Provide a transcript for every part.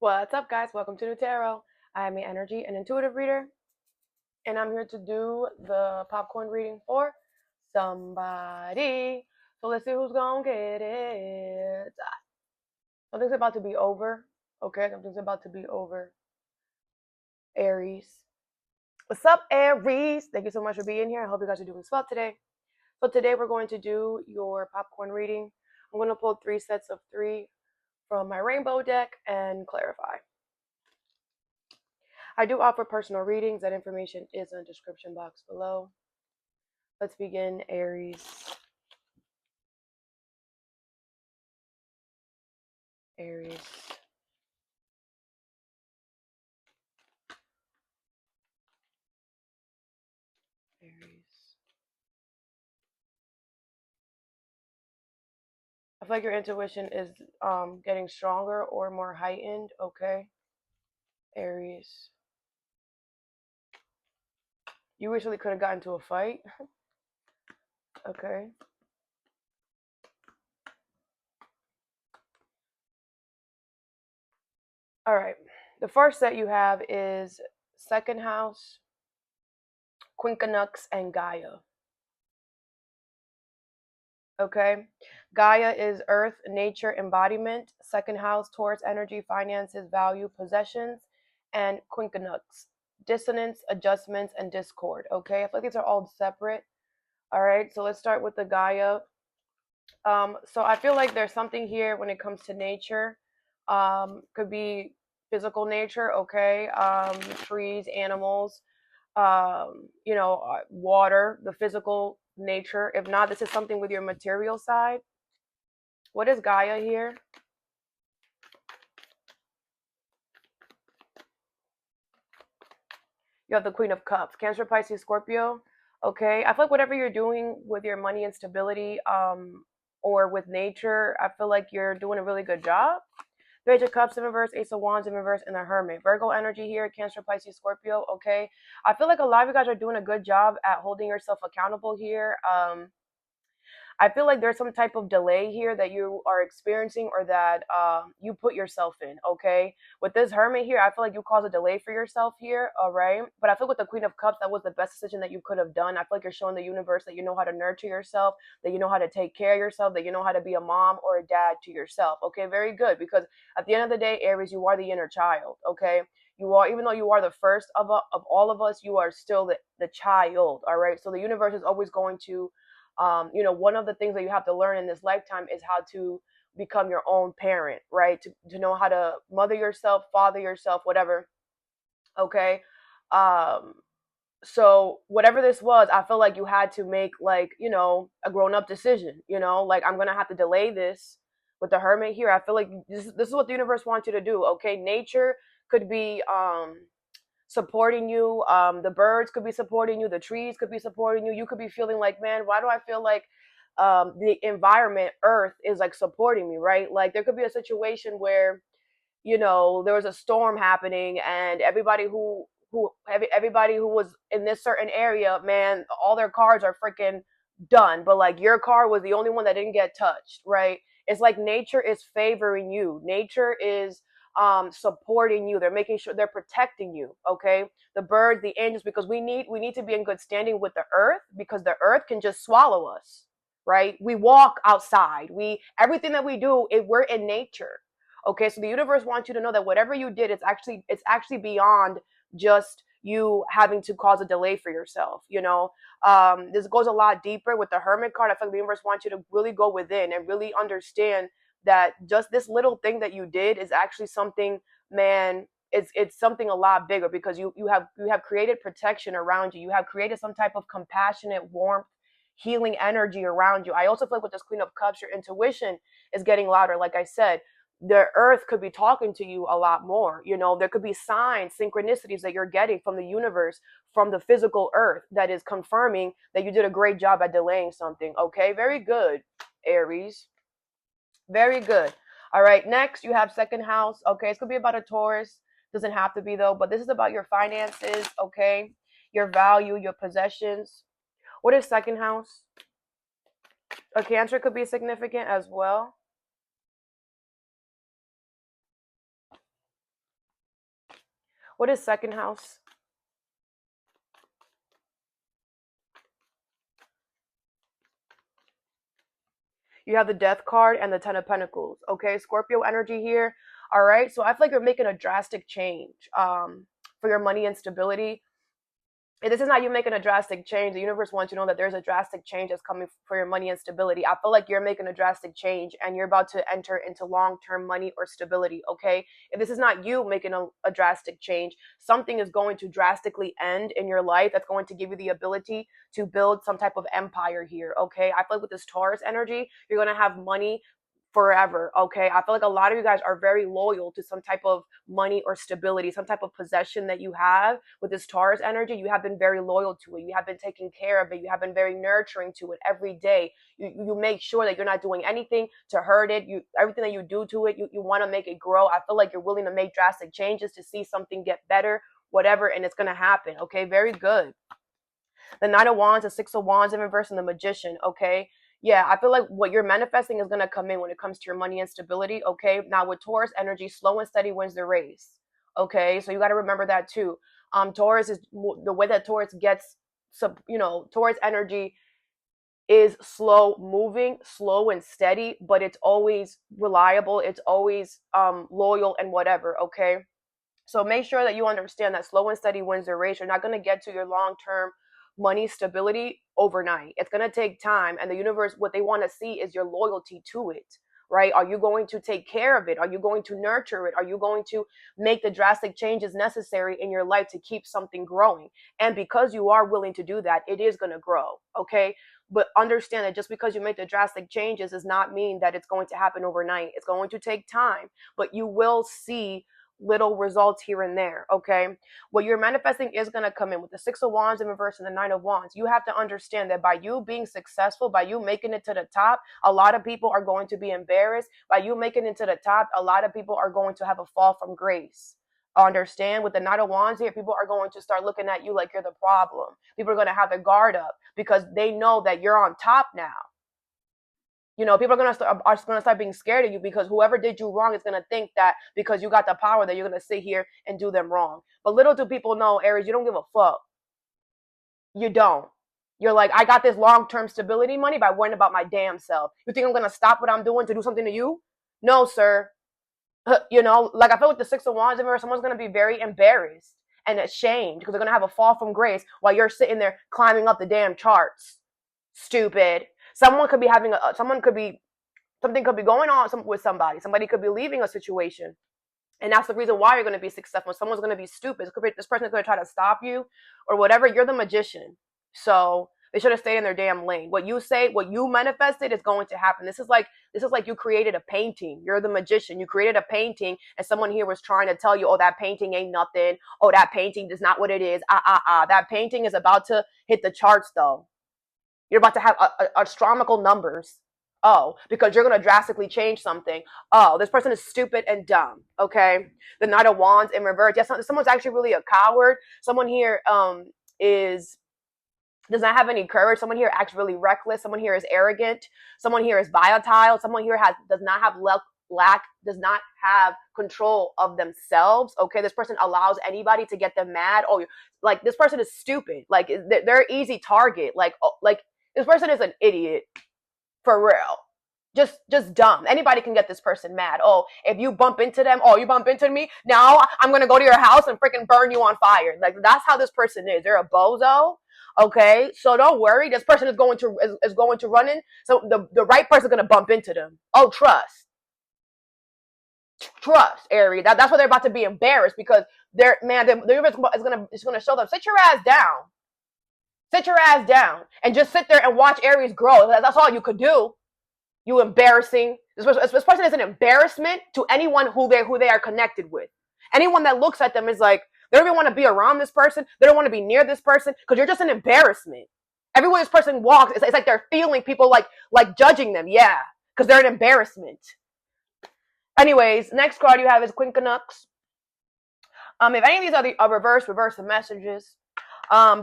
What's up, guys? Welcome to Nutarot. I am an energy and intuitive reader, and I'm here to do the popcorn reading for somebody. So let's see who's gonna get it. Something's about to be over. Okay, something's about to be over. Aries. What's up, Aries? Thank you so much for being here. I hope you guys are doing well today. So today we're going to do your popcorn reading. I'm going to pull 3 sets of 3 from my rainbow deck and clarify. I do offer personal readings. That information is in the description box below. Let's begin, Aries. Aries. Aries. I feel like your intuition is getting stronger or more heightened. Okay, Aries. You recently could have gotten into a fight. Okay. All right. The first set you have is second house, Quincunux, and Gaia. Okay. Gaia is earth, nature, embodiment. Second house, Taurus energy, finances, value, possessions. And Quincunux, dissonance, adjustments, and discord. Okay. I feel like these are all separate. All right. So let's start with the Gaia. So I feel like there's something here when it comes to nature. Could be physical nature. Okay. Trees, animals, water, the physical nature. If not, this is something with your material side. What is Gaia here? You have the Queen of Cups, Cancer, Pisces, Scorpio. Okay, I feel like whatever you're doing with your money and stability, or with nature, I feel like you're doing a really good job. Page of Cups in reverse, Ace of Wands in reverse, and the Hermit. Virgo energy here, Cancer, Pisces, Scorpio. Okay, I feel like a lot of you guys are doing a good job at holding yourself accountable here. I feel like there's some type of delay here that you are experiencing or that you put yourself in, okay? With this Hermit here, I feel like you caused a delay for yourself here, all right? But I feel with the Queen of Cups, that was the best decision that you could have done. I feel like you're showing the universe that you know how to nurture yourself, that you know how to take care of yourself, that you know how to be a mom or a dad to yourself, okay? Very good, because at the end of the day, Aries, you are the inner child, okay? You are, even though you are the first of all of us, you are still the child, all right? So the universe is always going to one of the things that you have to learn in this lifetime is how to become your own parent, right? To know how to mother yourself, father yourself, whatever. Okay. Um, so whatever this was, I feel like you had to make like, a grown up decision, like I'm going to have to delay this with the Hermit here. I feel like this is what the universe wants you to do. Okay. Nature could be, supporting you. The birds could be supporting you. The trees could be supporting you. You could be feeling like, man, why do I feel like the environment, Earth, is like supporting me, right? Like there could be a situation where, there was a storm happening, and everybody who was in this certain area, man, all their cars are freaking done, but like your car was the only one that didn't get touched, right? It's like nature is favoring you. Nature is supporting you. They're making sure they're protecting you. Okay, the birds, the angels, because we need to be in good standing with the earth, because the earth can just swallow us, right? We walk outside, we everything that we do, we're in nature. Okay, so the universe wants you to know that whatever you did, it's actually beyond just you having to cause a delay for yourself. This goes a lot deeper with the Hermit card. I feel like the universe wants you to really go within and really understand that just this little thing that you did is actually something, man. It's something a lot bigger, because you have created protection around you. You have created some type of compassionate warmth, healing energy around you. I also feel like with this Queen of Cups, your intuition is getting louder. Like I said, the earth could be talking to you a lot more. There could be signs, synchronicities that you're getting from the universe, from the physical earth, that is confirming that you did a great job at delaying something. Okay, very good, Aries. Very good. All right, next you have second house. Okay, it's gonna be about a Taurus. Doesn't have to be though, but this is about your finances, okay? Your value, your possessions. What is second house? A Cancer could be significant as well. What is second house? You have the Death card and the Ten of Pentacles. Okay, Scorpio energy here. All right, so I feel like you're making a drastic change for your money and stability. If this is not you making a drastic change, the universe wants you to know that there's a drastic change that's coming for your money and stability. I feel like you're making a drastic change and you're about to enter into long-term money or stability, okay? If this is not you making a drastic change, something is going to drastically end in your life that's going to give you the ability to build some type of empire here, okay? I feel like with this Taurus energy, you're going to have money forever, okay? I feel like a lot of you guys are very loyal to some type of money or stability, some type of possession that you have with this Taurus energy. You have been very loyal to it. You have been taking care of it. You have been very nurturing to it every day. You make sure that you're not doing anything to hurt it. Everything that you do to it, you want to make it grow. I feel like you're willing to make drastic changes to see something get better, whatever, and it's going to happen, okay? Very good. The Knight of Wands, the Six of Wands in reverse, and the Magician, okay? Yeah, I feel like what you're manifesting is going to come in when it comes to your money and stability, okay? Now, with Taurus energy, slow and steady wins the race, okay? So you got to remember that too. Taurus is the way that Taurus gets, Taurus energy is slow moving, slow and steady, but it's always reliable. It's always loyal and whatever, okay? So make sure that you understand that slow and steady wins the race. You're not going to get to your long-term money stability overnight. It's going to take time. And the universe, what they want to see is your loyalty to it, right? Are you going to take care of it? Are you going to nurture it? Are you going to make the drastic changes necessary in your life to keep something growing? And because you are willing to do that, it is going to grow, okay? But understand that just because you make the drastic changes does not mean that it's going to happen overnight. It's going to take time, but you will see little results here and there, okay? What you're manifesting is going to come in with the Six of Wands in reverse and the Nine of Wands. You have to understand that by you being successful, by you making it to the top, a lot of people are going to be embarrassed. By you making it to the top, a lot of people are going to have a fall from grace. Understand? With the Knight of Wands here, people are going to start looking at you like you're the problem. People are going to have their guard up because they know that you're on top now. People are gonna start being scared of you because whoever did you wrong is gonna think that because you got the power that you're gonna sit here and do them wrong. But little do people know, Aries, you don't give a fuck. You don't. You're like, I got this long-term stability money by worrying about my damn self. You think I'm gonna stop what I'm doing to do something to you? No, sir. Like I feel with the Six of Wands, someone's gonna be very embarrassed and ashamed because they're gonna have a fall from grace while you're sitting there climbing up the damn charts. Stupid. Something could be going on with somebody. Somebody could be leaving a situation. And that's the reason why you're going to be successful. Someone's going to be stupid. This person is going to try to stop you or whatever. You're the magician. So they should have stayed in their damn lane. What you say, what you manifested is going to happen. This is like you created a painting. You're the magician. You created a painting and someone here was trying to tell you, oh, that painting ain't nothing. Oh, that painting is not what it is. That painting is about to hit the charts though. You're about to have astronomical numbers. Oh, because you're going to drastically change something. Oh, this person is stupid and dumb. Okay. The Knight of Wands in reverse. Yes, someone's actually really a coward. Someone here does not have any courage. Someone here acts really reckless. Someone here is arrogant. Someone here is volatile. Someone here does not have control of themselves. Okay, this person allows anybody to get them mad. Oh, like this person is stupid. Like they're an easy target. Like this person is an idiot, for real. Just dumb. Anybody can get this person mad. Oh, if you bump into them, oh, you bump into me, now I'm gonna go to your house and freaking burn you on fire. Like that's how this person is. They're a bozo. Okay, so don't worry. This person is going to run in. So the right person is gonna bump into them. Oh, trust, Aries. That's why they're about to be embarrassed because the universe is gonna show them. Sit your ass down. Sit your ass down and just sit there and watch Aries grow. That's all you could do. You embarrassing. This person is an embarrassment to anyone who they are connected with. Anyone that looks at them is like, they don't even want to be around this person. They don't want to be near this person because you're just an embarrassment. Everywhere this person walks, it's like they're feeling people like judging them. Yeah, because they're an embarrassment. Anyways, next card you have is Queen Canucks. If any of these are the reverse the messages.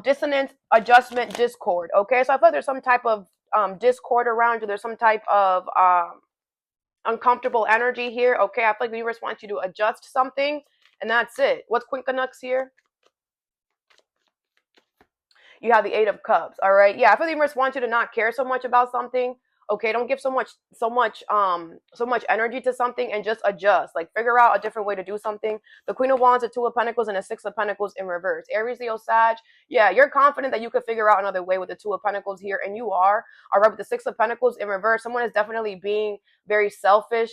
Dissonance, adjustment, discord. Okay, so I thought there's some type of discord around you. There's some type of uncomfortable energy here. Okay, I feel like the universe wants you to adjust something And that's it. What's Queen Canucks here? You have the Eight of Cups. All right. Yeah, I feel the universe wants you to not care so much about something. Okay, don't give so much energy to something and just adjust. Like figure out a different way to do something. The Queen of Wands, the Two of Pentacles, and the Six of Pentacles in reverse. Aries, Leo, Sag. Yeah, you're confident that you could figure out another way with the Two of Pentacles here, and you are. All right, with the Six of Pentacles in reverse, someone is definitely being very selfish.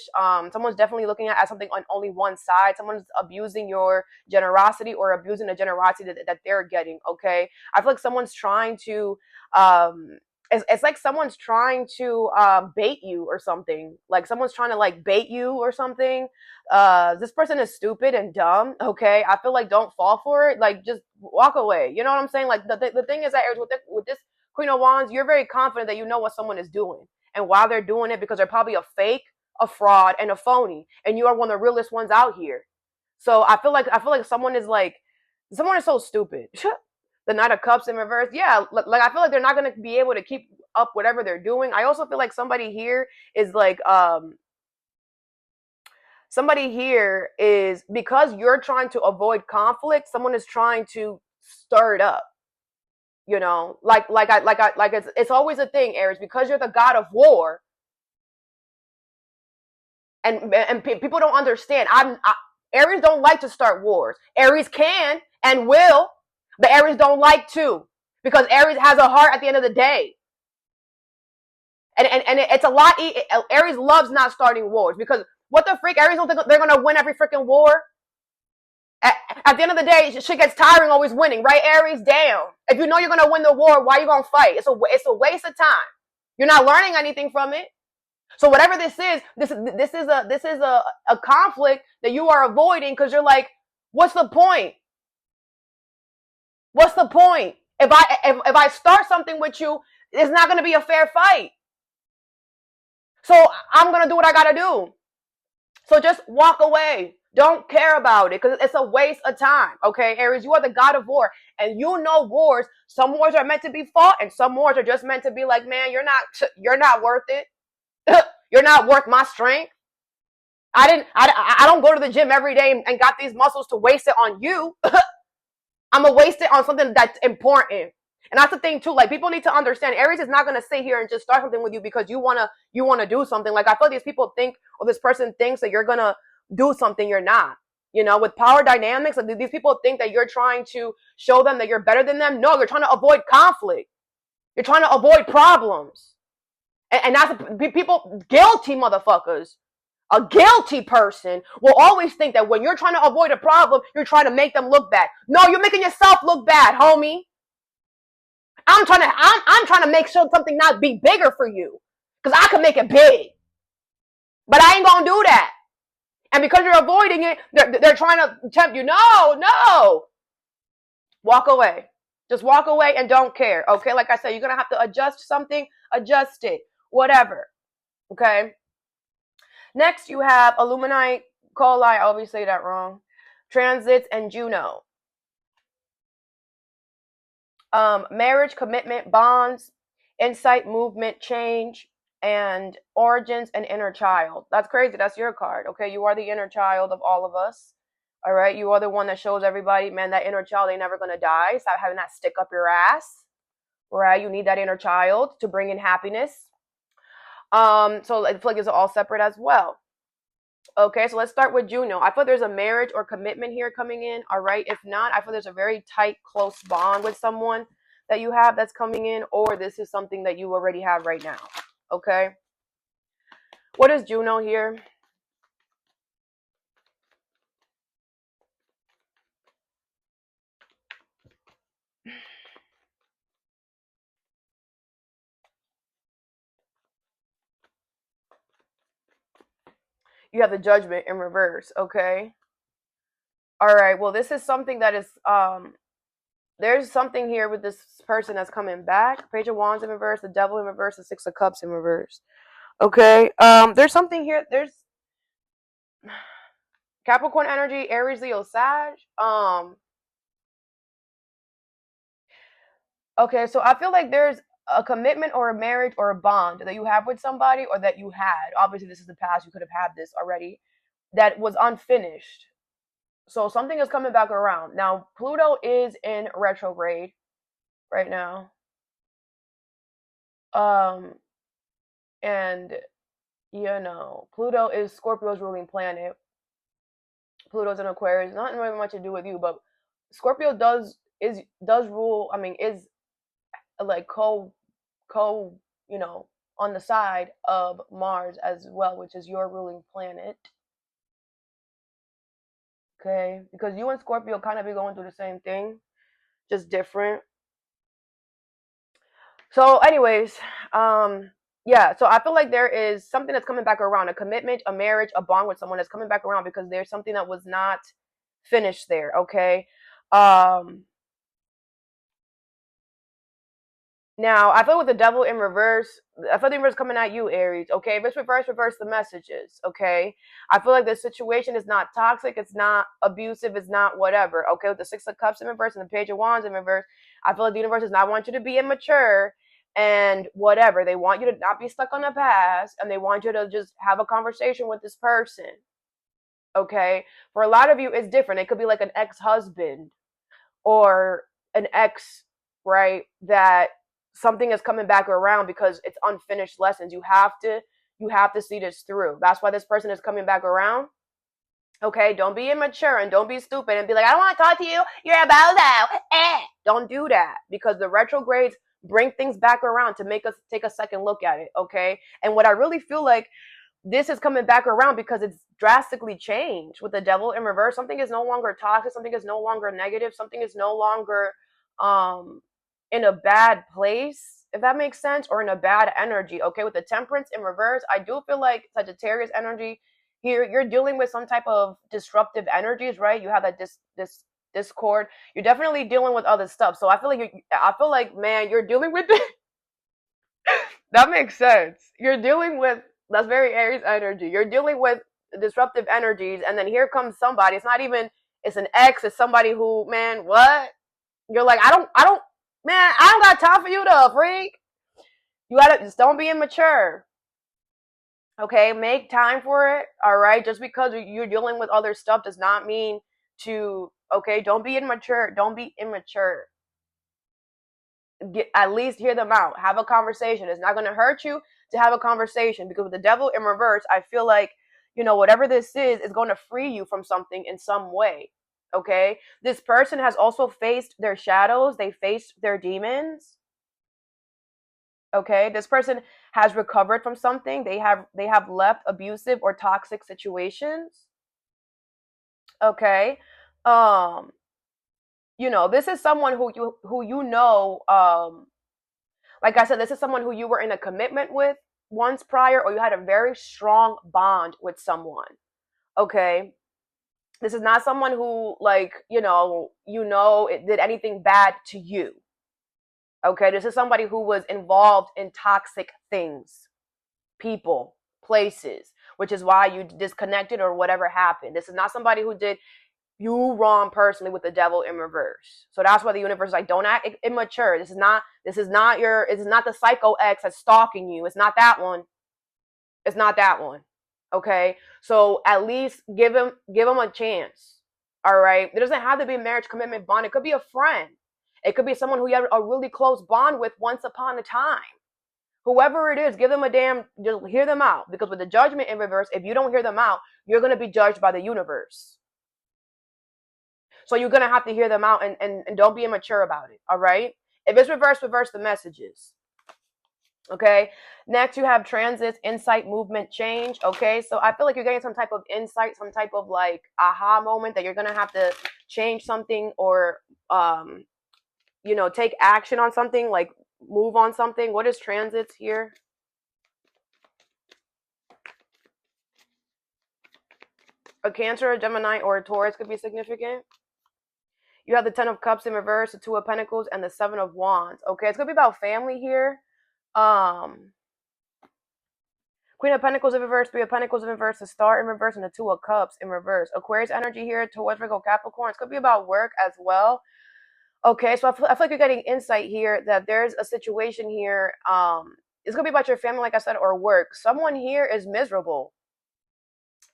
Someone's definitely looking at something on only one side. Someone's abusing your generosity or abusing the generosity that they're getting. Okay, I feel like someone's trying to it's like someone's trying to bait you or something. Like someone's trying to like bait you or something. This person is stupid and dumb. Okay, I feel like don't fall for it. Like just walk away. You know what I'm saying? Like the thing is that with this Queen of Wands, you're very confident that you know what someone is doing and why they're doing it, because they're probably a fake, a fraud, and a phony, and you are one of the realest ones out here. So I feel like someone is so stupid. The Knight of Cups in reverse. Yeah, like I feel like they're not going to be able to keep up whatever they're doing. I also feel like somebody here is because you're trying to avoid conflict, someone is trying to stir it up. You know, it's always a thing, Aries, because you're the god of war, and people don't understand. Aries don't like to start wars. Aries can and will, but Aries don't like to, because Aries has a heart at the end of the day. And it's a lot. Aries loves not starting wars, because what the freak? Aries don't think they're going to win every freaking war. At the end of the day, shit gets tiring always winning, right, Aries? Damn. If you know you're going to win the war, why are you going to fight? It's a waste of time. You're not learning anything from it. So whatever this is a conflict that you are avoiding, because you're like, what's the point? What's the point? If I start something with you, it's not going to be a fair fight. So I'm going to do what I got to do. So just walk away. Don't care about it, because it's a waste of time. Okay, Aries, you are the god of war, and you know wars. Some wars are meant to be fought, and some wars are just meant to be like, man, you're not worth it. You're not worth my strength. I don't go to the gym every day and got these muscles to waste it on you. I'm gonna waste it on something that's important. And that's the thing too. Like, people need to understand, Aries is not gonna sit here and just start something with you because you wanna do something. Like, I feel these people think, or this person thinks that you're gonna do something you're not. You know, with power dynamics, like, these people think that you're trying to show them that you're better than them. No, you're trying to avoid conflict. You're trying to avoid problems. And that's people, guilty motherfuckers. A guilty person will always think that when you're trying to avoid a problem, you're trying to make them look bad. No, you're making yourself look bad, homie. I'm trying to make sure something not be bigger for you, because I can make it big, but I ain't gonna do that. And because you're avoiding it, they're trying to tempt you. No, walk away. Just walk away and don't care. Okay, like I said, you're gonna have to adjust something. Adjust it, whatever. Okay. Next, you have Illuminite, Coli, I always say that wrong, transits, and Juno. Marriage, commitment, bonds, insight, movement, change, and origins, and inner child. That's crazy. That's your card. Okay, you are the inner child of all of us. All right, you are the one that shows everybody, man, that inner child ain't never gonna die. Stop having that stick up your ass. Right, you need that inner child to bring in happiness. So I feel like it's all separate as well. Okay, so let's start with Juno. I feel there's a marriage or commitment here coming in. All right, if not, I feel there's a very tight, close bond with someone that you have that's coming in, or this is something that you already have right now. Okay, what is Juno here? You have the Judgment in reverse. Okay, all right, well, this is something that is there's something here with this person that's coming back. Page of Wands in reverse, the Devil in reverse, the Six of Cups in reverse. Okay, there's something here. There's Capricorn energy, Aries, Leo, Sag. Okay, so I feel like there's a commitment or a marriage or a bond that you have with somebody, or that you had. Obviously, this is the past. You could have had this already. That was unfinished. So something is coming back around. Now, Pluto is in retrograde right now. Um, and Pluto is Scorpio's ruling planet. Pluto's in Aquarius. Not really much to do with you, but Scorpio does rule. I mean, is like co on the side of Mars as well, which is your ruling planet. Okay, because you and Scorpio kind of be going through the same thing, just different. So, anyways, yeah. So I feel like there is something that's coming back around, a commitment, a marriage, a bond with someone that's coming back around because there's something that was not finished there. Okay. Um, Now, I feel with the devil in reverse, I feel the reverse coming at you, Aries. Okay, if it's reverse, reverse the messages. Okay, I feel like this situation is not toxic, it's not abusive, it's not whatever. Okay, with the Six of Cups in reverse and the Page of Wands in reverse, I feel like the universe does not want you to be immature and whatever. They want you to not be stuck on the past, and they want you to just have a conversation with this person. Okay, for a lot of you, it's different. It could be like an ex-husband or an ex, right? That something is coming back around because it's unfinished lessons. You have to see this through. That's why this person is coming back around. Okay, don't be immature and don't be stupid and be like, I don't want to talk to you. You're a bozo. Don't do that because the retrogrades bring things back around to make us take a second look at it. Okay, and what I really feel like this is coming back around because it's drastically changed with the devil in reverse. Something is no longer toxic. Something is no longer negative. Something is no longer um, in a bad place, if that makes sense, or in a bad energy. Okay, with the temperance in reverse, I do feel like Sagittarius energy here. You're dealing with some type of disruptive energies, right? You have that this discord. You're definitely dealing with other stuff. So I feel like, man, you're dealing with that makes sense. You're dealing with that's very Aries energy. You're dealing with disruptive energies, and then here comes somebody. It's not even it's an ex. It's somebody who, man, what? You're like, man, I don't got time for you to freak. You gotta just don't be immature. Okay, make time for it. All right, just because you're dealing with other stuff does not mean to. Okay, don't be immature. Don't be immature. At least hear them out. Have a conversation. It's not going to hurt you to have a conversation because with the devil in reverse, I feel like, whatever this is going to free you from something in some way. Okay? This person has also faced their shadows, they faced their demons. Okay? This person has recovered from something. They have left abusive or toxic situations. Okay? Um this is someone like I said, this is someone who you were in a commitment with once prior, or you had a very strong bond with someone. Okay. This is not someone who, like, it did anything bad to you. Okay. This is somebody who was involved in toxic things, people, places, which is why you disconnected or whatever happened. This is not somebody who did you wrong personally with the devil in reverse. So that's why the universe is like, don't act immature. This is not the psycho ex that's stalking you. It's not that one. It's not that one. Okay. So at least give him a chance. All right. It doesn't have to be a marriage commitment bond. It could be a friend. It could be someone who you have a really close bond with once upon a time. Whoever it is, give them just hear them out. Because with the judgment in reverse, if you don't hear them out, you're going to be judged by the universe. So you're going to have to hear them out and don't be immature about it. All right. If it's reverse the messages. Okay. Next, you have transits, insight, movement, change. Okay. So I feel like you're getting some type of insight, some type of like aha moment that you're going to have to change something or, take action on something, like move on something. What is transits here? A Cancer, a Gemini, or a Taurus could be significant. You have the Ten of Cups in reverse, the Two of Pentacles, and the Seven of Wands. Okay, it's gonna be about family here. Queen of Pentacles in reverse, Three of Pentacles in reverse, the Star in reverse, and the Two of Cups in reverse. Aquarius energy here, Taurus, Virgo, Capricorn. It's gonna be about work as well. Okay, so I feel like you're getting insight here that there's a situation here. It's gonna be about your family, like I said, or work. Someone here is miserable.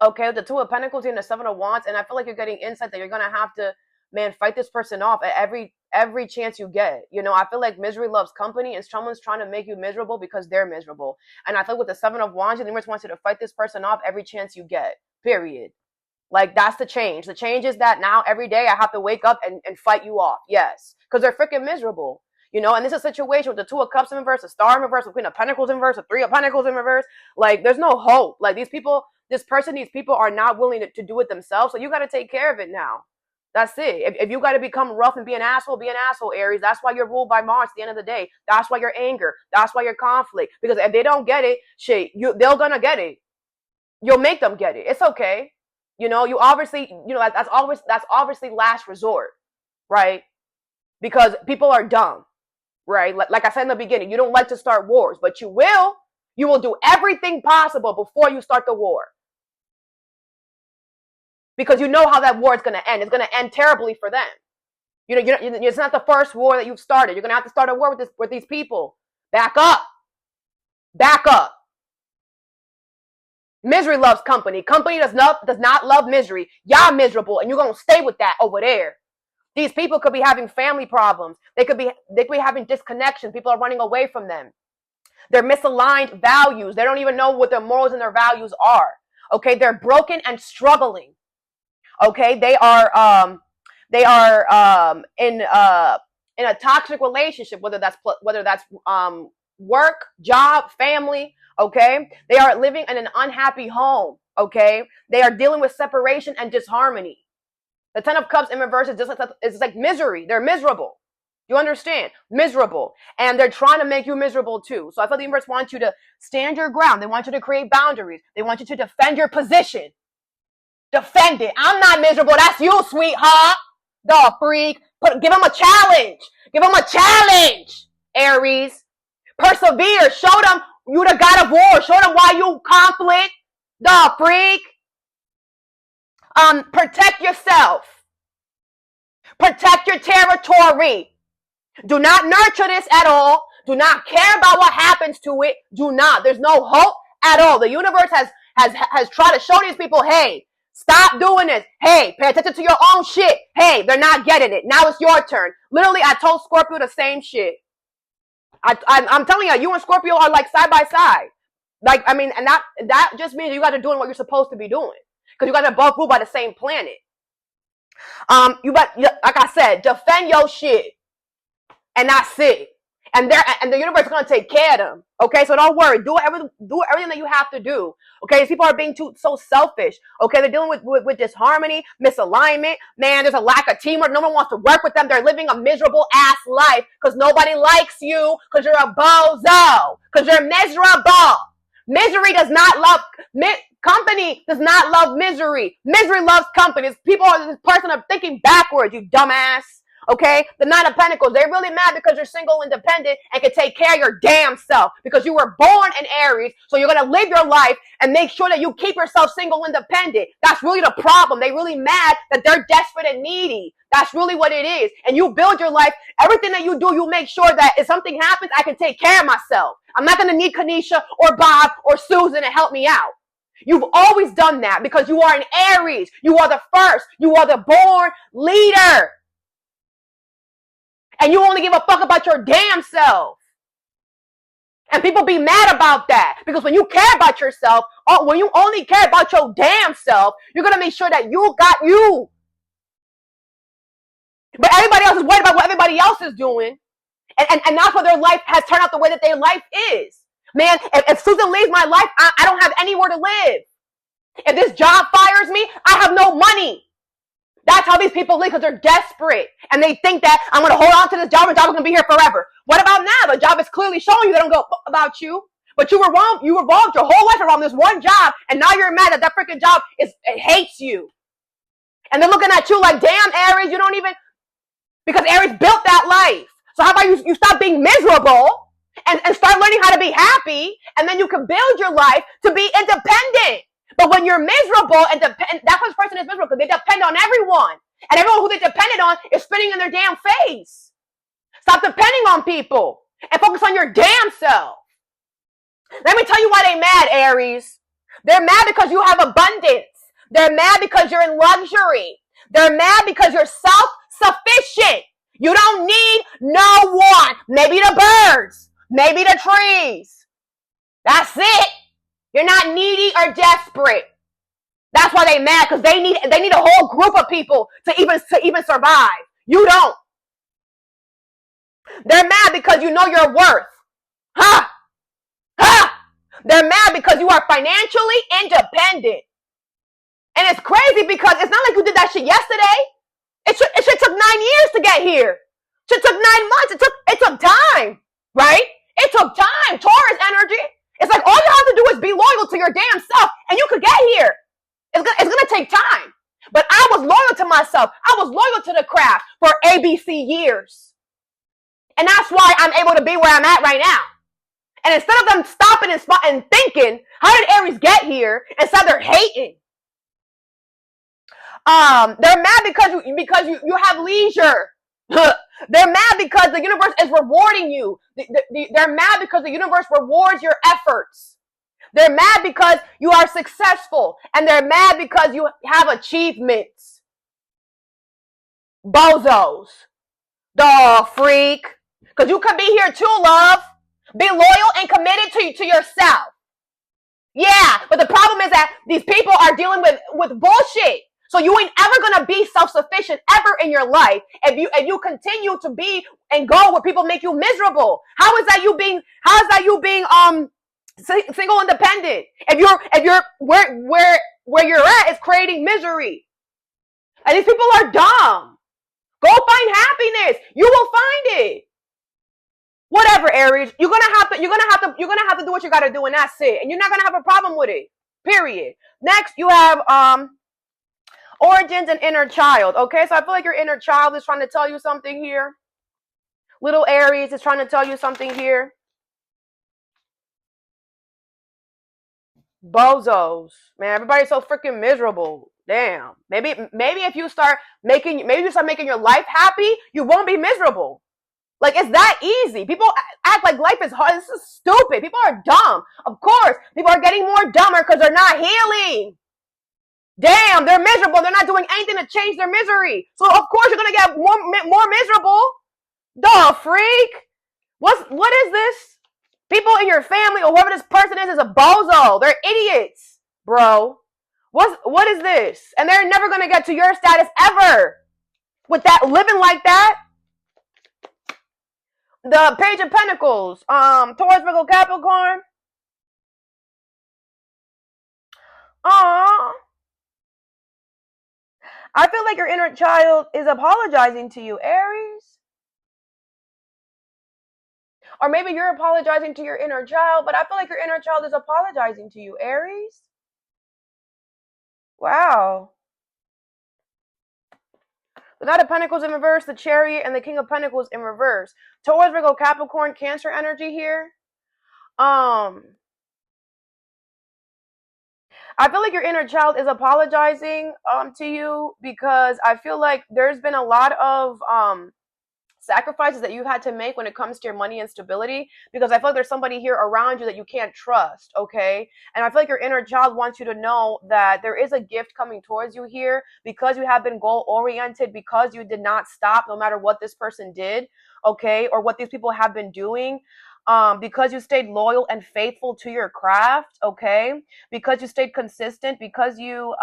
Okay, the Two of Pentacles and the Seven of Wands, and I feel like you're getting insight that you're gonna have to, man, fight this person off at every chance you get. You know, I feel like misery loves company, and someone's trying to make you miserable because they're miserable. And I feel with the Seven of Wands, the universe wants you to fight this person off every chance you get. Period. Like, that's the change. The change is that now every day I have to wake up and fight you off. Yes, because they're freaking miserable. You know, and this is a situation with the Two of Cups in reverse, a Star in reverse, a Queen of Pentacles in reverse, a Three of Pentacles in reverse. Like, there's no hope. Like, these people are not willing to do it themselves. So you got to take care of it now. That's it. If you got to become rough and be an asshole, Aries. That's why you're ruled by Mars at the end of the day. That's why your anger. That's why your conflict. Because if they don't get it, they're going to get it. You'll make them get it. It's okay. You know, you obviously, you know, that's obviously last resort, right? Because people are dumb. Right? Like I said in the beginning, you don't like to start wars, but you will. You will do everything possible before you start the war. Because you know how that war is going to end. It's going to end terribly for them. You know, it's not the first war that you've started. You're going to have to start a war with these people. Back up. Back up. Misery loves company. Company does not love misery. Y'all miserable, and you're going to stay with that over there. These people could be having family problems. They could be having disconnection. People are running away from them. They're misaligned values. They don't even know what their morals and their values are. Okay, they're broken and struggling. Okay, they are in a toxic relationship, whether that's work, job, family. Okay, they are living in an unhappy home. Okay, they are dealing with separation and disharmony. The Ten of Cups in reverse is just like misery. They're miserable. You understand? Miserable. And they're trying to make you miserable too. So I feel the universe wants you to stand your ground. They want you to create boundaries. They want you to defend your position. Defend it. I'm not miserable. That's you, sweetheart. The freak. Give them a challenge. Give them a challenge, Aries. Persevere. Show them you the god of war. Show them why you conflict. The freak. Protect yourself. Protect your territory. Do not nurture this at all. Do not care about what happens to it. Do not. There's no hope at all. The universe has tried to show these people, hey, stop doing this. Hey, pay attention to your own shit. Hey, they're not getting it. Now it's your turn. Literally, I told Scorpio the same shit. I'm telling you and Scorpio are like side by side. Like, I mean, and that just means you got to do what you're supposed to be doing. Because you got to both rule by the same planet. Like I said, defend your shit. And that's it. And the universe is going to take care of them. Okay, so don't worry. Do everything that you have to do. Okay, these people are being so selfish. Okay, they're dealing with disharmony, misalignment. Man, there's a lack of teamwork. No one wants to work with them. They're living a miserable ass life because nobody likes you because you're a bozo. Because you're miserable. Misery does not love company. Does not love misery. Misery loves company. This person are thinking backwards. You dumbass. Okay, the Nine of Pentacles, they're really mad because you're single, independent, and can take care of your damn self because you were born in Aries, so you're going to live your life and make sure that you keep yourself single, independent. That's really the problem. They're really mad that they're desperate and needy. That's really what it is. And you build your life. Everything that you do, you make sure that if something happens, I can take care of myself. I'm not going to need Kanisha or Bob or Susan to help me out. You've always done that because you are an Aries. You are the first. You are the born leader. And you only give a fuck about your damn self. And people be mad about that. Because when you care about yourself, or when you only care about your damn self, you're going to make sure that you got you. But everybody else is worried about what everybody else is doing. And that's why their life has turned out the way that their life is. Man, if Susan leaves my life, I don't have anywhere to live. If this job fires me, I have no money. That's how these people live because they're desperate. And they think that I'm going to hold on to this job and the job is going to be here forever. What about now? The job is clearly showing you they don't go about you. But you revolved your whole life around this one job. And now you're mad that freaking job it hates you. And they're looking at you like, damn, Aries, you don't even... Because Aries built that life. So how about you stop being miserable and start learning how to be happy. And then you can build your life to be independent. But when you're miserable and that's why this person is miserable because they depend on everyone. And everyone who they depended on is spitting in their damn face. Stop depending on people and focus on your damn self. Let me tell you why they're mad, Aries. They're mad because you have abundance. They're mad because you're in luxury. They're mad because you're self-sufficient. You don't need no one. Maybe the birds, maybe the trees. That's it. You're not needy or desperate. That's why they mad, because they need a whole group of people to even survive. You don't. They're mad because you know your worth. Ha! Ha! They're mad because you are financially independent. And it's crazy because it's not like you did that shit yesterday. It should took 9 years to get here. It took 9 months. It took time, right? It took time. Taurus energy. It's like all you have to do is be loyal to your damn self, and you could get here. It's gonna take time. But I was loyal to myself. I was loyal to the craft for ABC years. And that's why I'm able to be where I'm at right now. And instead of them stopping and thinking, how did Aries get here? Instead they're hating. They're mad because you have leisure. They're mad because the universe is rewarding you. They're mad because the universe rewards your efforts. They're mad because you are successful. And they're mad because you have achievements. Bozos. The freak. Because you could be here too, love. Be loyal and committed to yourself. Yeah, but the problem is that these people are dealing with bullshit. So you ain't ever gonna be self-sufficient ever in your life if you continue to be and go where people make you miserable. How is that you being single independent? If you're where you're at is creating misery. And these people are dumb. Go find happiness. You will find it. Whatever, Aries. You're gonna have to do what you gotta do, and that's it. And you're not gonna have a problem with it. Period. Next, you have origins and inner child. Okay, so I feel like your inner child is trying to tell you something here. Little Aries is trying to tell you something here. Bozos, man, everybody's so freaking miserable. Damn. Maybe if you start making your life happy, you won't be miserable. Like, it's that easy. People act like life is hard. This is stupid. People are dumb. Of course, people are getting more dumber because they're not healing. Damn, they're miserable. They're not doing anything to change their misery. So of course you're gonna get more miserable. The freak. What is this? People in your family or whoever this person is a bozo. They're idiots, bro. What is this? And they're never gonna get to your status ever. With that living like that. The Page of Pentacles. Taurus, Virgo, Capricorn. Aww. I feel like your inner child is apologizing to you, Aries. Or maybe you're apologizing to your inner child, but I feel like your inner child is apologizing to you, Aries. Wow. The Knight of Pentacles in reverse, the Chariot, and the King of Pentacles in reverse. Taurus, Virgo, Capricorn, Cancer energy here. I feel like your inner child is apologizing to you because I feel like there's been a lot of sacrifices that you've had to make when it comes to your money and stability, because I feel like there's somebody here around you that you can't trust, okay? And I feel like your inner child wants you to know that there is a gift coming towards you here because you have been goal-oriented, because you did not stop no matter what this person did, okay, or what these people have been doing. Because you stayed loyal and faithful to your craft, okay? Because you stayed consistent, because you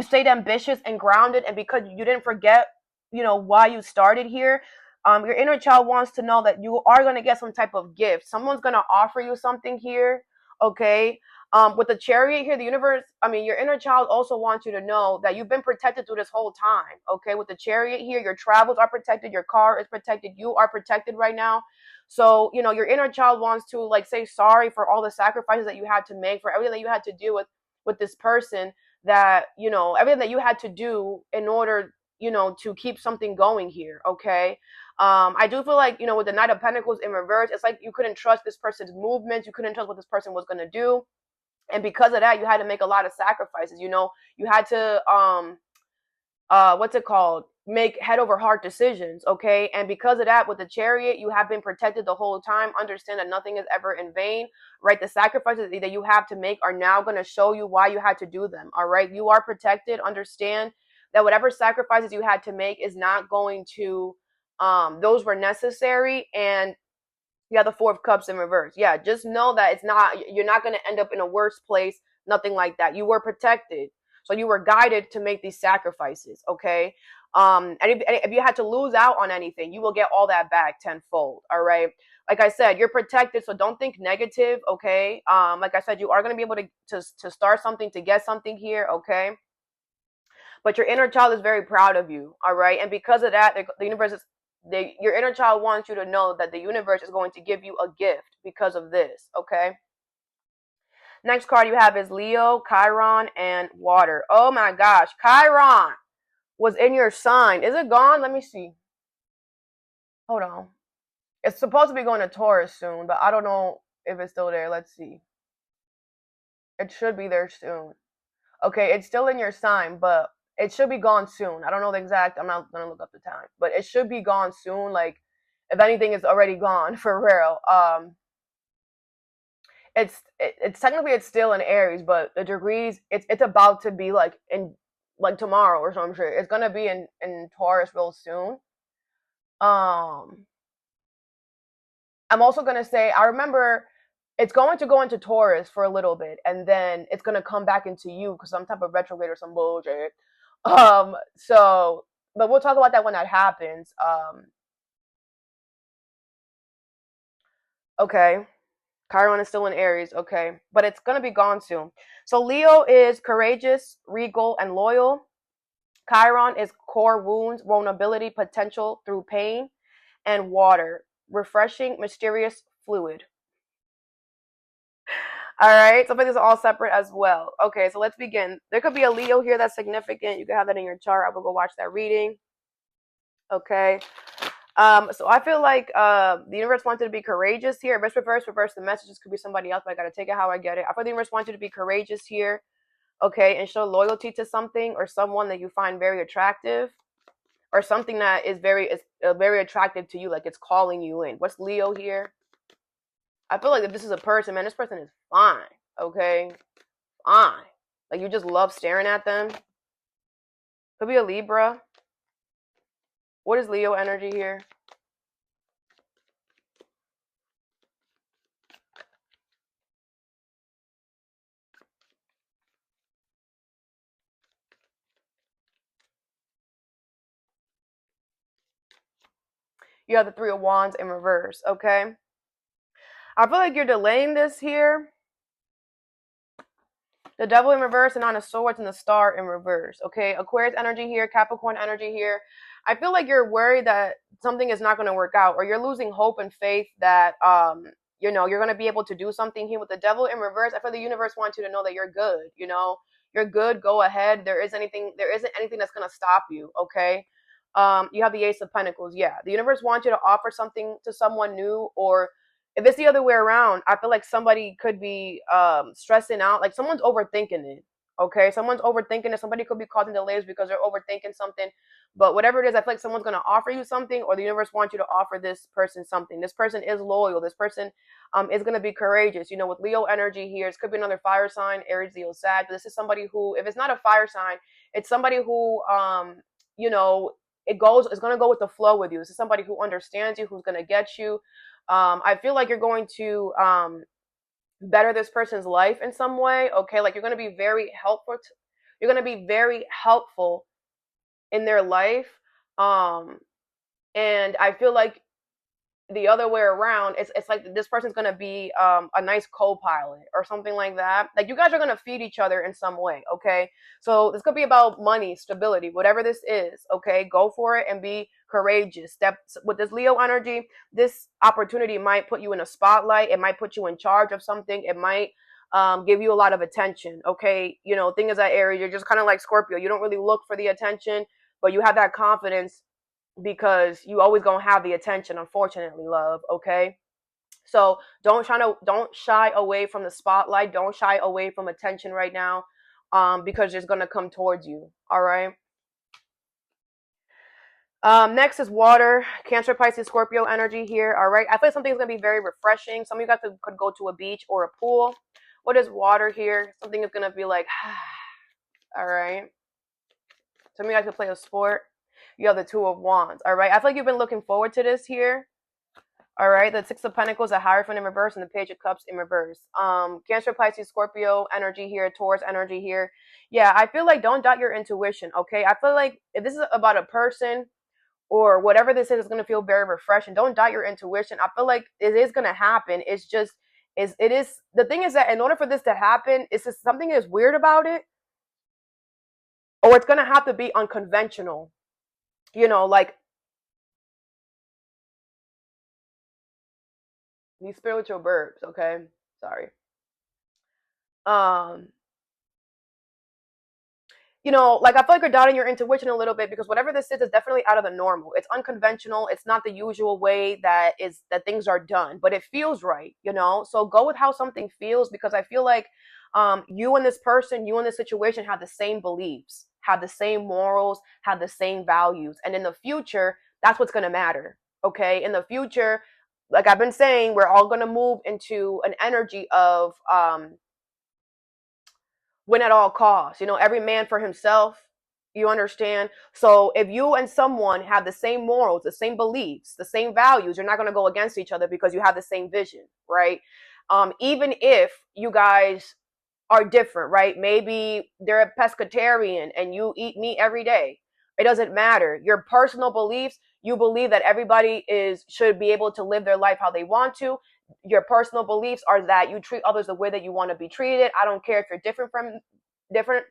stayed ambitious and grounded, and because you didn't forget, why you started here. Your inner child wants to know that you are going to get some type of gift. Someone's going to offer you something here, okay? With the Chariot here, your inner child also wants you to know that you've been protected through this whole time, okay? With the Chariot here, your travels are protected, your car is protected, you are protected right now. So, your inner child wants to say sorry for all the sacrifices that you had to make, for everything that you had to do with this person, that, everything that you had to do in order, to keep something going here, okay? I do feel like, with the Knight of Pentacles in reverse, it's like you couldn't trust this person's movements, you couldn't trust what this person was going to do. And because of that, you had to make a lot of sacrifices, you had to, what's it called? make head over heart decisions, okay? And because of that, with the Chariot, you have been protected the whole time. Understand that nothing is ever in vain, right? The sacrifices that you have to make are now going to show you why you had to do them, all right? You are protected. Understand that whatever sacrifices you had to make is not going to, those were necessary. And you have the Four of Cups in reverse. Yeah, just know that you're not going to end up in a worse place, nothing like that. You were protected. So you were guided to make these sacrifices, okay? And if you had to lose out on anything, you will get all that back tenfold, all right? Like I said, you're protected, so don't think negative, okay? Like I said, you are going to be able to start something, to get something here, okay? But your inner child is very proud of you, all right? And because of that, the universe is your inner child wants you to know that the universe is going to give you a gift because of this, okay? Next card you have is Leo, Chiron, and water. Oh my gosh, Chiron was in your sign. Is it gone? Let me see. Hold on. It's supposed to be going to Taurus soon, but I don't know if it's still there. Let's see. It should be there soon. Okay, it's still in your sign, but it should be gone soon. I don't know the exact, I'm not gonna look up the time, but it should be gone soon. Like, if anything, it's already gone for real. It's technically it's still in Aries, but the degrees it's about to be like in like tomorrow or something. Sure, it's gonna be in Taurus real soon. Um, I'm also gonna say I remember it's going to go into Taurus for a little bit, and then it's gonna come back into you because some type of retrograde or some bullshit. So, but we'll talk about that when that happens. Okay. Chiron is still in Aries, okay, but it's gonna be gone soon. So Leo is courageous, regal, and loyal. Chiron is core wounds, vulnerability, potential through pain, and water, refreshing, mysterious fluid. All right, so these are all separate as well. Okay, so let's begin. There could be a Leo here that's significant. You can have that in your chart. I will go watch that reading. Okay. So I feel like the universe wanted to be courageous here. If it's reverse the messages could be somebody else, but I gotta take it how I get it. I feel the universe wants you to be courageous here, okay, and show loyalty to something or someone that you find very attractive, or something that is very attractive to you, like it's calling you in. What's Leo here? I feel like if this is a person, man, this person is fine, okay, fine. Like you just love staring at them. Could be a Libra. What is Leo energy here? You have the Three of Wands in reverse, okay? I feel like you're delaying this here. The Devil in reverse, and Nine of Swords, and the Star in reverse, okay? Aquarius energy here, Capricorn energy here. I feel like you're worried that something is not going to work out, or you're losing hope and faith that, you're going to be able to do something here. With the Devil in reverse, I feel the universe wants you to know that you're good, You're good, go ahead. There isn't anything that's going to stop you, okay? You have the Ace of Pentacles. Yeah, the universe wants you to offer something to someone new, or if it's the other way around, I feel like somebody could be stressing out. Like someone's overthinking it. Okay, someone's overthinking it. Somebody could be causing delays because they're overthinking something. But whatever it is, I feel like someone's going to offer you something, or the universe wants you to offer this person something. This person is loyal. This person is going to be courageous. With Leo energy here, it could be another fire sign, Aries, Leo, Sag. But this is somebody who, if it's not a fire sign, it's somebody who, it's going to go with the flow with you. This is somebody who understands you, who's going to get you. I feel like you're going to better this person's life in some way. Okay, like you're going to be very helpful. You're going to be very helpful in their life. And I feel like the other way around, it's like this person's gonna be a nice co-pilot or something like that. Like you guys are gonna feed each other in some way, okay? So this could be about money, stability, whatever this is, okay? Go for it and be courageous. With this Leo energy, this opportunity might put you in a spotlight. It might put you in charge of something. It might give you a lot of attention, okay? Thing is that Aries, you're just kind of like Scorpio. You don't really look for the attention, but you have that confidence because you always gonna have the attention, unfortunately, love, okay? So don't shy away from the spotlight. Don't shy away from attention right now, because it's gonna come towards you. All right. Next is water, Cancer, Pisces, Scorpio energy here. All right. I feel like something's going to be very refreshing. Some of you guys could go to a beach or a pool. What is water here? Something is going to be like, all right. Some of you guys could play a sport. You have the Two of Wands. All right. I feel like you've been looking forward to this here. All right. The Six of Pentacles, the Hierophant in reverse, and the Page of Cups in reverse. Cancer, Pisces, Scorpio energy here. Taurus energy here. Yeah. I feel like don't doubt your intuition. Okay. I feel like if this is about a person, or whatever this is going to feel very refreshing. Don't doubt your intuition. I feel like it is going to happen. It's just, it is, the thing is that in order for this to happen, it's just something is weird about it, or it's going to have to be unconventional. You know, like these spiritual verbs, okay? Sorry. Um, you know, like I feel like you're doubting your intuition a little bit because whatever this is definitely out of the normal. It's unconventional. It's not the usual way that things are done, but it feels right, you know? So go with how something feels because I feel like you and this person, you and this situation have the same beliefs, have the same morals, have the same values. And in the future, that's what's going to matter. Okay? In the future, like I've been saying, we're all going to move into an energy of win at all costs. You know, every man for himself. You understand? So if you and someone have the same morals, the same beliefs, the same values, you're not going to go against each other because you have the same vision, right? Even if you guys are different, right? Maybe they're a pescatarian and you eat meat every day. It doesn't matter. Your personal beliefs, you believe that everybody should be able to live their life how they want to. Your personal beliefs are that you treat others the way that you want to be treated. I don't care if you're different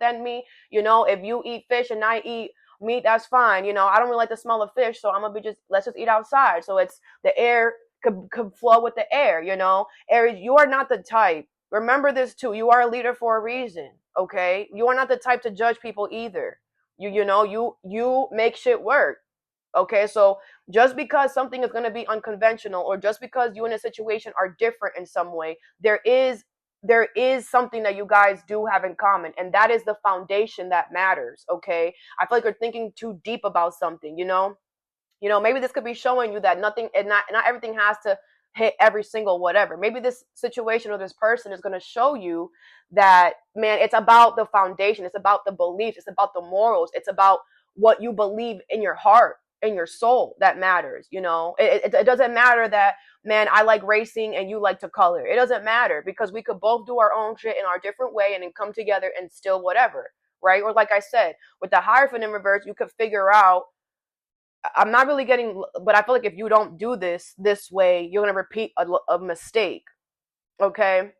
than me. You know, if you eat fish and I eat meat, that's fine. You know, I don't really like the smell of fish, so I'm gonna let's just eat outside. So it's the air could flow with the air, you know. Aries, you are not the type. Remember this too. You are a leader for a reason. Okay. You are not the type to judge people either. You make shit work. Okay, so just because something is going to be unconventional, or just because you in a situation are different in some way, there is something that you guys do have in common, and that is the foundation that matters. Okay, I feel like you're thinking too deep about something. Maybe this could be showing you that nothing and not everything has to hit every single whatever. Maybe this situation or this person is going to show you that, man, it's about the foundation, it's about the beliefs, it's about the morals, it's about what you believe in your heart, in your soul, that matters. It doesn't matter that, man, I like racing and you like to color. It doesn't matter, because we could both do our own shit in our different way and then come together and still whatever, right? Or like I said, with the Hierophant in reverse, you could figure out, I'm not really getting, but I feel like if you don't do this way, you're going to repeat a mistake. Okay.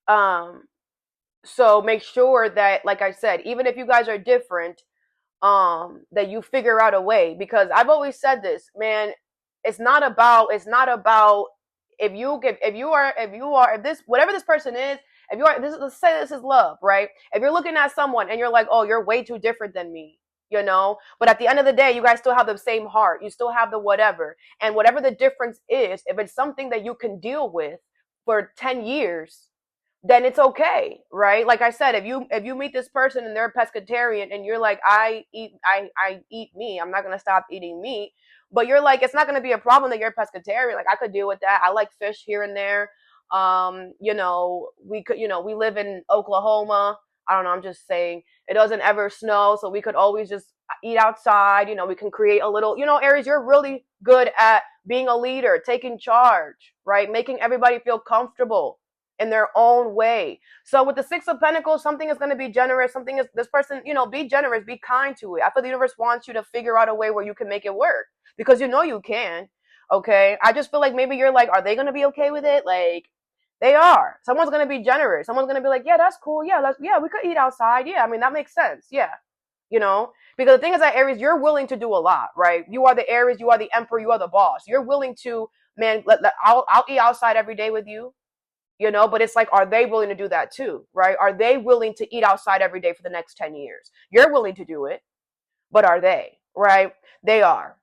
So make sure that, like I said, even if you guys are different, that you figure out a way, because I've always said this, man, it's not about if this, whatever this person is, if you are this, let's say this is love, right? If you're looking at someone and you're like, oh, you're way too different than me, but at the end of the day, you guys still have the same heart, you still have the whatever, and whatever the difference is, if it's something that you can deal with for 10 years, then it's okay, right? Like I said, if you meet this person and they're a pescatarian and you're like, I eat meat, I'm not gonna stop eating meat, but you're like, it's not gonna be a problem that you're a pescatarian. Like, I could deal with that. I like fish here and there. We live in Oklahoma. I don't know, I'm just saying, it doesn't ever snow, so we could always just eat outside. We can create a little, Aries, you're really good at being a leader, taking charge, right? Making everybody feel comfortable in their own way. So with the Six of Pentacles, something is going to be generous. Something is, this person, be generous, be kind to it. I feel the universe wants you to figure out a way where you can make it work, because you can. Okay. I just feel like maybe you're like, are they going to be okay with it? Like, they are. Someone's going to be generous. Someone's going to be like, yeah, that's cool. Yeah, we could eat outside. Yeah. I mean, that makes sense. Yeah. Because the thing is that, Aries, you're willing to do a lot, right? You are the Aries, you are the emperor, you are the boss. You're willing to, man, I'll eat outside every day with you. But it's like, are they willing to do that too, right? Are they willing to eat outside every day for the next 10 years? You're willing to do it, but are they, right? They are.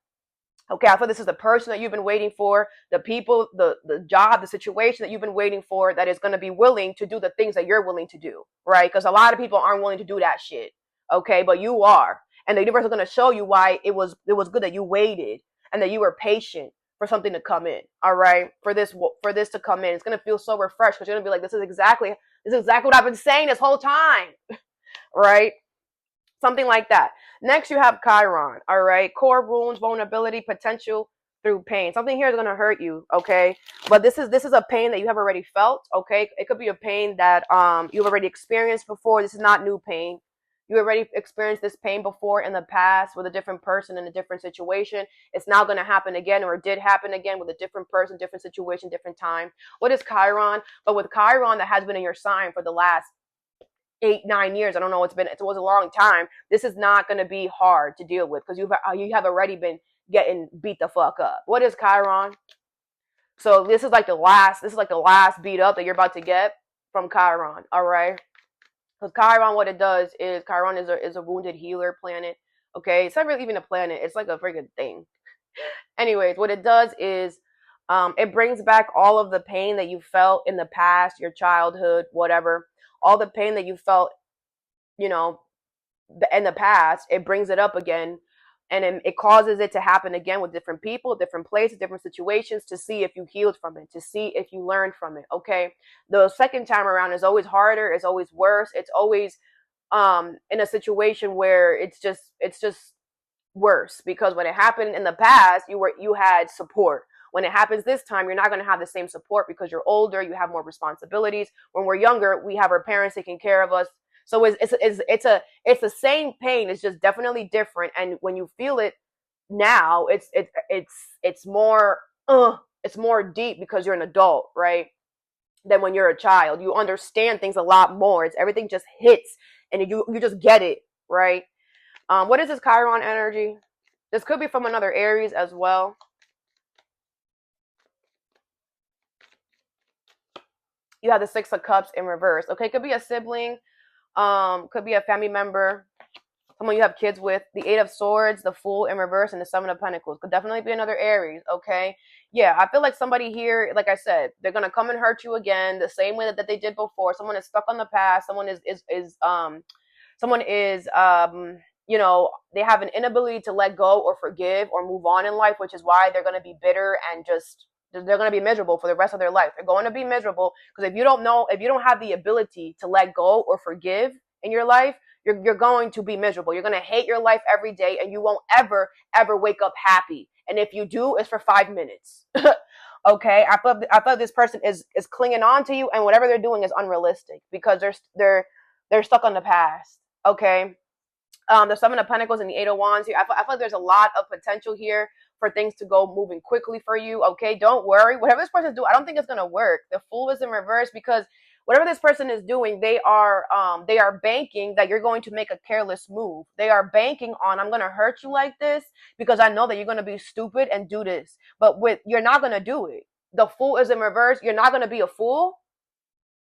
Okay, I thought this is the person that you've been waiting for, the people, the job, the situation that you've been waiting for, that is going to be willing to do the things that you're willing to do, right? Because a lot of people aren't willing to do that shit, okay? But you are. And the universe is going to show you why it was good that you waited and that you were patient for something to come in. All right, for this to come in, it's going to feel so refreshed because you're going to be like, this is exactly what I've been saying this whole time. Right? Something like that. Next, you have Chiron. All right, core wounds, vulnerability, potential through pain. Something here is going to hurt you. Okay, but this is a pain that you have already felt. Okay, it could be a pain that you've already experienced before. This is not new pain. You already experienced this pain before in the past with a different person in a different situation. It's now going to happen again, or it did happen again with a different person, different situation, different time. What is Chiron? But with Chiron that has been in your sign for the last 8-9 years, I don't know, it was a long time. This is not going to be hard to deal with because you have already been getting beat the fuck up. What is Chiron? So this is like the last beat up that you're about to get from Chiron. All right, because Chiron, what it does is Chiron is a wounded healer planet. Okay, it's not really even a planet, it's like a freaking thing. Anyways, what it does is it brings back all of the pain that you felt in the past, your childhood, whatever, all the pain that you felt, you know, in the past. It brings it up again, and it causes it to happen again with different people, different places, different situations, to see if you healed from it, to see if you learned from it. Okay, the second time around is always harder, it's always worse, it's always in a situation where it's just worse, because when it happened in the past, you had support. When it happens this time, you're not going to have the same support because you're older, you have more responsibilities. When we're younger, we have our parents taking care of us. So it's the same pain. It's just definitely different. And when you feel it now, it's more it's more deep because you're an adult, right? Than when you're a child. You understand things a lot more. It's everything just hits and you just get it, right? What is this Chiron energy? This could be from another Aries as well. You have the Six of Cups in reverse. Okay, could be a sibling, could be a family member, someone you have kids with. The Eight of Swords, the Fool in reverse, and the Seven of Pentacles could definitely be another Aries. Okay, yeah, I feel like somebody here, like I said, they're gonna come and hurt you again the same way that they did before. Someone is stuck on the past. Someone is you know, they have an inability to let go or forgive or move on in life, which is why they're going to be bitter and just they're going to be miserable for the rest of their life. They're going to be miserable because if you don't have the ability to let go or forgive in your life, you're going to be miserable. You're going to hate your life every day, and you won't ever wake up happy. And if you do, it's for 5 minutes. Okay, I thought this person is clinging on to you, and whatever they're doing is unrealistic because they're stuck on the past. Okay. The Seven of Pentacles and the Eight of Wands here. I feel like there's a lot of potential here for things to go moving quickly for you. Okay, don't worry. Whatever this person's doing, I don't think it's gonna work. The Fool is in reverse because whatever this person is doing, they are banking that you're going to make a careless move. They are banking on, I'm gonna hurt you like this because I know that you're gonna be stupid and do this. But you're not gonna do it. The Fool is in reverse. You're not gonna be a fool.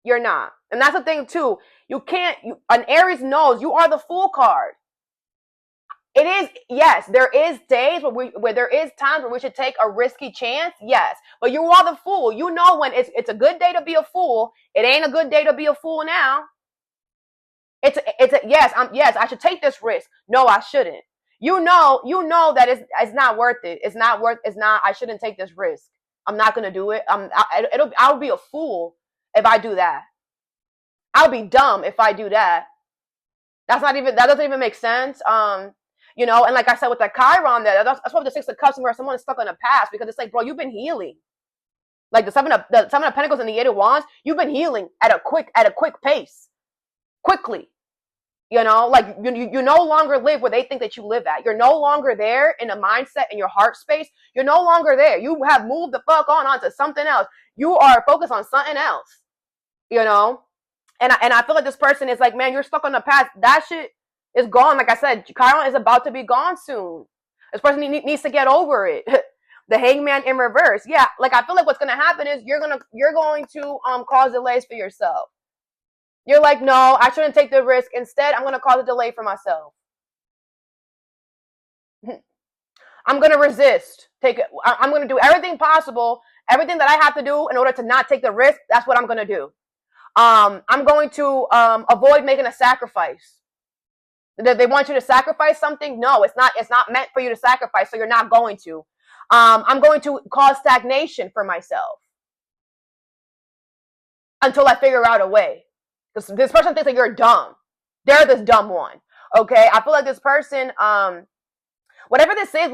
You're not. And that's the thing too. An Aries knows you are the Fool card. It is, yes, there is days where there is times where we should take a risky chance, yes. But you are the Fool. You know when it's a good day to be a fool. It ain't a good day to be a fool now. Yes, I should take this risk. No, I shouldn't. You know that it's not worth it. I shouldn't take this risk. I'm not gonna do it. I'll be a fool if I do that. I'll be dumb if I do that. That doesn't even make sense. You know, and like I said with the Chiron there, that's why the Six of Cups where someone is stuck on the past, because it's like, bro, you've been healing. Like the Seven of Pentacles and the Eight of Wands, you've been healing at a quick pace, quickly. You know, like you no longer live where they think that you live at. You're no longer there in a mindset in your heart space. You're no longer there. You have moved the fuck on to something else. You are focused on something else. You know, and I feel like this person is like, man, you're stuck on the past. That shit is gone. Like I said, Chiron is about to be gone soon. This person needs to get over it. The Hangman in reverse. Yeah, like I feel like what's gonna happen is you're going to cause delays for yourself. You're like, no, I shouldn't take the risk. Instead, I'm gonna cause a delay for myself. I'm gonna resist. I'm gonna do everything possible, everything that I have to do in order to not take the risk. That's what I'm gonna do. I'm going to avoid making a sacrifice. They want you to sacrifice something? No, it's not meant for you to sacrifice, so you're not going to. I'm going to cause stagnation for myself until I figure out a way. This person thinks that you're dumb. They're this dumb one. Okay? I feel like this person, whatever this is,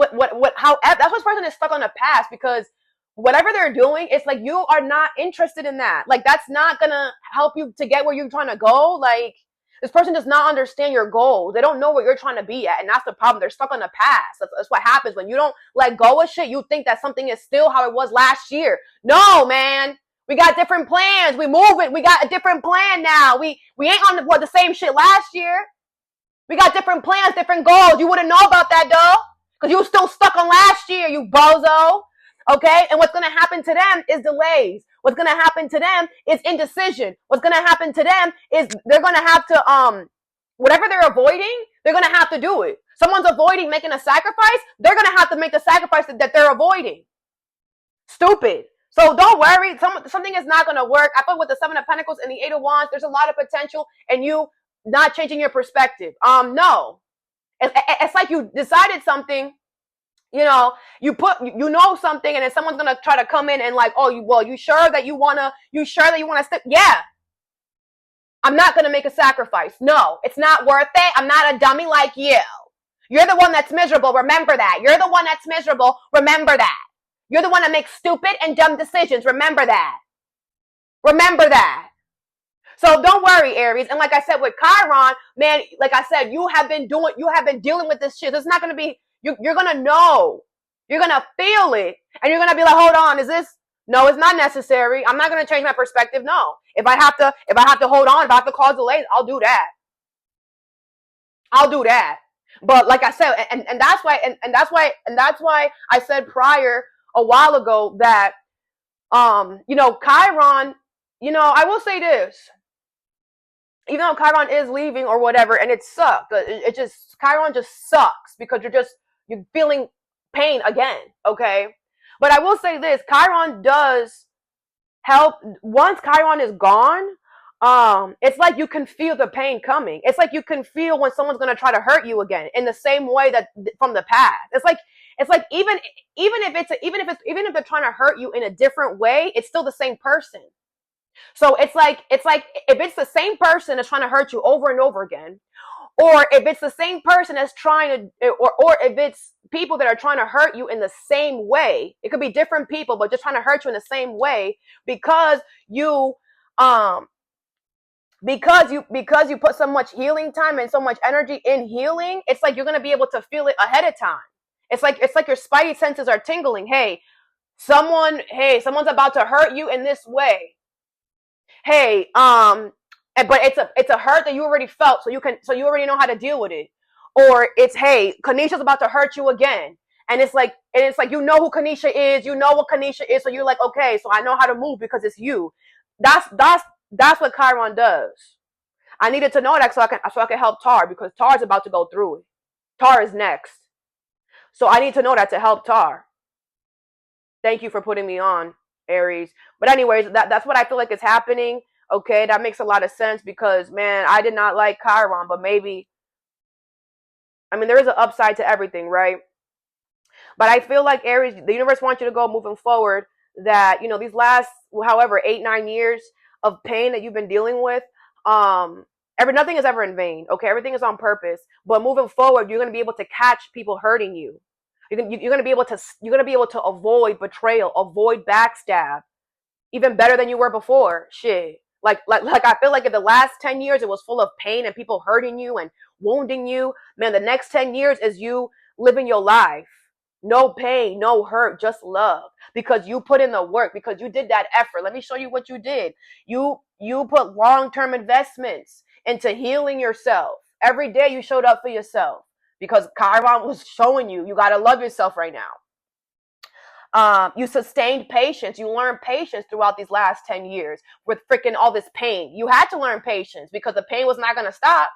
however, that's what this person is stuck on the past, because whatever they're doing, it's like you are not interested in that. Like, that's not gonna help you to get where you're trying to go. Like, this person does not understand your goals. They don't know where you're trying to be at, and that's the problem. They're stuck on the past. That's what happens when you don't let go of shit. You think that something is still how it was last year. No, man. We got different plans. We move it. We got a different plan now. We ain't on the same shit last year. We got different plans, different goals. You wouldn't know about that, though, because you were still stuck on last year, you bozo. Okay? And what's going to happen to them is delays. What's going to happen to them is indecision. What's going to happen to them is they're going to have to, whatever they're avoiding, they're going to have to do it. Someone's avoiding making a sacrifice, they're going to have to make the sacrifice that they're avoiding. Stupid. So don't worry. Something is not going to work. I feel with the Seven of Pentacles and the Eight of Wands, there's a lot of potential in you not changing your perspective. No. It's like you decided something. You know, you know something, and then someone's gonna try to come in and like, oh, you sure that you wanna stick? Yeah. I'm not gonna make a sacrifice. No, it's not worth it. I'm not a dummy like you. You're the one that's miserable. Remember that. You're the one that's miserable. Remember that. You're the one that makes stupid and dumb decisions. Remember that. Remember that. So don't worry, Aries. And like I said with Chiron, man, like I said, you have been dealing with this shit. It's not gonna be. You're going to know. You're going to feel it. And you're going to be like, hold on, is this? No, it's not necessary. I'm not going to change my perspective. No. If I have to hold on, if I have to cause delays, I'll do that. I'll do that. But like I said, and that's why I said prior a while ago that, Chiron, I will say this. Even though Chiron is leaving or whatever, and it sucks. Chiron just sucks because you're feeling pain again, okay? But I will say this, Chiron does help. Once Chiron is gone, it's like you can feel the pain coming. It's like you can feel when someone's going to try to hurt you again in the same way that from the past. It's like even if they're trying to hurt you in a different way, it's still the same person. So it's like if it's the same person that's trying to hurt you over and over again, or if it's the same person that's trying to, or if it's people that are trying to hurt you in the same way, it could be different people, but just trying to hurt you in the same way because you put so much healing time and so much energy in healing. It's like you're going to be able to feel it ahead of time. It's like your spidey senses are tingling. Hey, someone's about to hurt you in this way. Hey, but it's a hurt that you already felt, so you already know how to deal with it. Or it's, hey, Kanisha's about to hurt you again, and it's like you know who Kanisha is, you know what Kanisha is, so you're like, okay, so I know how to move because it's you. That's what Chiron does. I needed to know that so I can help Tar, because Tar's about to go through it. Tar is next, so I need to know that to help Tar. Thank you for putting me on, Aries. But anyways, that's what I feel like is happening. Okay, that makes a lot of sense because, man, I did not like Chiron, but maybe, I mean, there is an upside to everything, right? But I feel like, Aries, the universe wants you to go moving forward that, these last, however, 8-9 years of pain that you've been dealing with, nothing is ever in vain, okay? Everything is on purpose. But moving forward, you're going to be able to catch people hurting you. You're going to be able to avoid betrayal, avoid backstab, even better than you were before. Shit. Like I feel like in the last 10 years, it was full of pain and people hurting you and wounding you. Man, the next 10 years is you living your life. No pain, no hurt, just love. Because you put in the work, because you did that effort. Let me show you what you did. You put long-term investments into healing yourself. Every day you showed up for yourself because Chiron was showing you got to love yourself right now. You sustained patience. You learned patience throughout these last 10 years with freaking all this pain. You had to learn patience because the pain was not going to stop.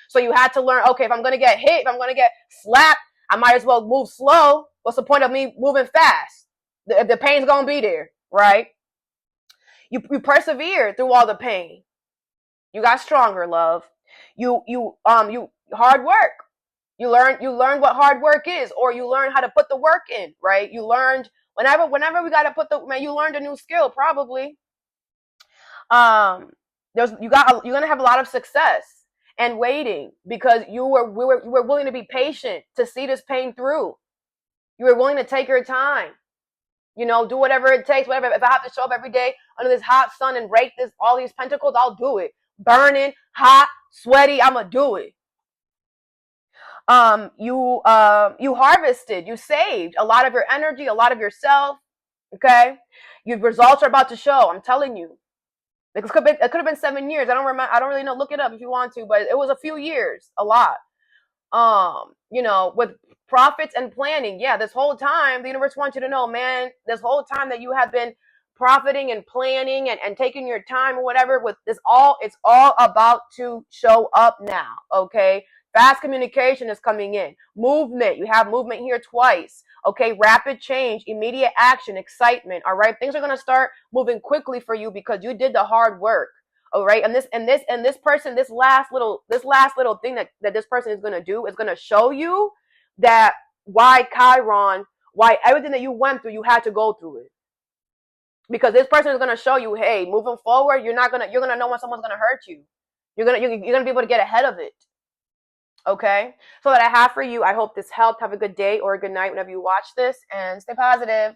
So you had to learn, okay, if I'm going to get hit, if I'm going to get slapped, I might as well move slow. What's the point of me moving fast? The pain's going to be there, right? You persevered through all the pain. You got stronger, love. You hard work. You learn what hard work is, or you learn how to put the work in, right? You learned whenever we got to put the, man, you learned a new skill probably. Um, you're gonna have a lot of success and waiting because you were willing to be patient to see this pain through. You were willing to take your time. You know, do whatever it takes, whatever. If I have to show up every day under this hot sun and rake all these pentacles, I'll do it. Burning, hot, sweaty, I'ma do it. You harvested, you saved a lot of your energy, a lot of yourself. Okay, your results are about to show. I'm telling you. It could have been 7 years. I don't remember. I don't really know. Look it up if you want to, but it was a few years, a lot. With profits and planning. Yeah, this whole time the universe wants you to know, man, this whole time that you have been profiting and planning and taking your time or whatever with this, it's all about to show up now. Okay. Fast communication is coming in. Movement. You have movement here twice. Okay. Rapid change, immediate action, excitement. All right. Things are going to start moving quickly for you because you did the hard work. All right. And this person, this last little thing that this person is going to do is going to show you that why everything that you went through, you had to go through it. Because this person is going to show you, hey, moving forward, you're going to know when someone's going to hurt you. You're going to be able to get ahead of it. Okay. So that I have for you. I hope this helped. Have a good day or a good night whenever you watch this, and stay positive.